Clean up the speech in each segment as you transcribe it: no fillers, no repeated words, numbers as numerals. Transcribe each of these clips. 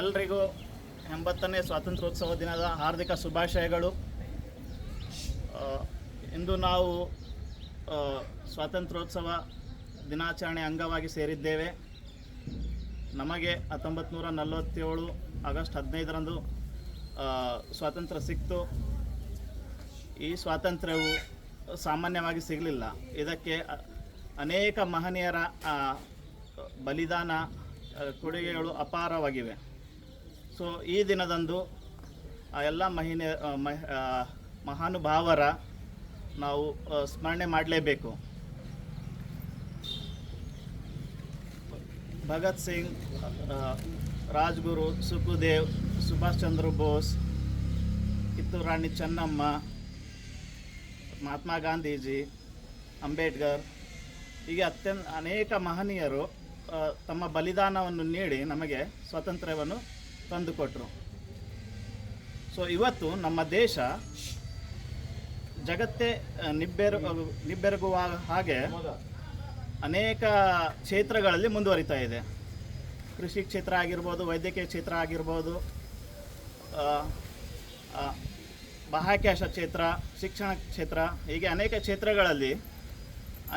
ಎಲ್ಲರಿಗೂ 80ನೇ ಸ್ವಾತಂತ್ರ್ಯೋತ್ಸವ ದಿನದ ಹಾರ್ದಿಕ ಶುಭಾಶಯಗಳು. ಇಂದು ನಾವು ಸ್ವಾತಂತ್ರ್ಯೋತ್ಸವ ದಿನಾಚರಣೆ ಅಂಗವಾಗಿ ಸೇರಿದ್ದೇವೆ. ನಮಗೆ 1947 ಆಗಸ್ಟ್ 15ರಂದು ಸ್ವಾತಂತ್ರ್ಯ ಸಿಕ್ತು. ಈ ಸ್ವಾತಂತ್ರ್ಯವು ಸಾಮಾನ್ಯವಾಗಿ ಸಿಗಲಿಲ್ಲ. ಇದಕ್ಕೆ ಅನೇಕ ಮಹನೀಯರ ಬಲಿದಾನ ಕೊಡುಗೆಗಳು ಅಪಾರವಾಗಿವೆ. ಸೊ ಈ ದಿನದಂದು ಎಲ್ಲ ಮಹಾನುಭಾವರ ನಾವು ಸ್ಮರಣೆ ಮಾಡಲೇಬೇಕು. ಭಗತ್ ಸಿಂಗ್, ರಾಜ್ಗುರು, ಸುಖದೇವ್, ಸುಭಾಷ್ ಚಂದ್ರ ಬೋಸ್, ಕಿತ್ತೂರು ರಾಣಿ ಚೆನ್ನಮ್ಮ, ಮಹಾತ್ಮ ಗಾಂಧೀಜಿ, ಅಂಬೇಡ್ಕರ್, ಹೀಗೆ ಅನೇಕ ಮಹನೀಯರು ತಮ್ಮ ಬಲಿದಾನವನ್ನು ನೀಡಿ ನಮಗೆ ಸ್ವಾತಂತ್ರ್ಯವನ್ನು ತಂದುಕೊಟ್ರು. ಸೊ ಇವತ್ತು ನಮ್ಮ ದೇಶ ಜಗತ್ತೇ ನಿಬ್ಬೆರಗುವ ಹಾಗೆ ಅನೇಕ ಕ್ಷೇತ್ರಗಳಲ್ಲಿ ಮುಂದುವರಿತಾ ಇದೆ. ಕೃಷಿ ಕ್ಷೇತ್ರ ಆಗಿರ್ಬೋದು, ವೈದ್ಯಕೀಯ ಕ್ಷೇತ್ರ ಆಗಿರ್ಬೋದು, ಬಾಹ್ಯಾಕಾಶ ಕ್ಷೇತ್ರ, ಶಿಕ್ಷಣ ಕ್ಷೇತ್ರ, ಹೀಗೆ ಅನೇಕ ಕ್ಷೇತ್ರಗಳಲ್ಲಿ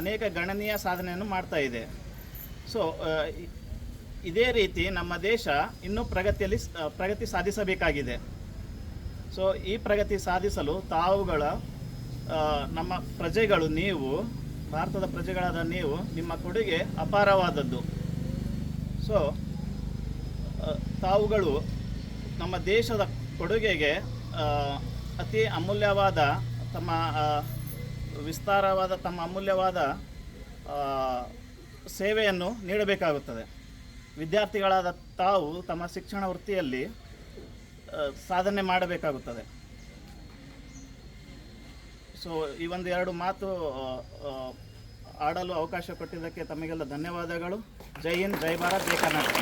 ಅನೇಕ ಗಣನೀಯ ಸಾಧನೆಯನ್ನು ಮಾಡ್ತಾ ಇದೆ. ಸೊ ಇದೇ ರೀತಿ ನಮ್ಮ ದೇಶ ಇನ್ನೂ ಪ್ರಗತಿ ಸಾಧಿಸಬೇಕಾಗಿದೆ. ಸೊ ಈ ಪ್ರಗತಿ ಸಾಧಿಸಲು ತಾವುಗಳ ನಮ್ಮ ಪ್ರಜೆಗಳು, ನೀವು ಭಾರತದ ಪ್ರಜೆಗಳಾದ ನೀವು, ನಿಮ್ಮ ಕೊಡುಗೆ ಅಪಾರವಾದದ್ದು. ಸೊ ತಾವುಗಳು ನಮ್ಮ ದೇಶದ ಕೊಡುಗೆಗೆ ಅತಿ ಅಮೂಲ್ಯವಾದ ತಮ್ಮ ಅಮೂಲ್ಯವಾದ ಸೇವೆಯನ್ನು ನೀಡಬೇಕಾಗುತ್ತದೆ. ವಿದ್ಯಾರ್ಥಿಗಳಾದ ತಾವು ತಮ್ಮ ಶಿಕ್ಷಣ ವೃತ್ತಿಯಲ್ಲಿ ಸಾಧನೆ ಮಾಡಬೇಕಾಗುತ್ತದೆ. ಸೊ ಈ ಎರಡು ಮಾತು ಆಡಲು ಅವಕಾಶ ಕೊಟ್ಟಿದ್ದಕ್ಕೆ ತಮಗೆಲ್ಲ ಧನ್ಯವಾದಗಳು. ಜೈ ಹಿಂದ್, ಜೈ ಭಾರತ್, ಜೈ ಕರ್ನಾಟಕ.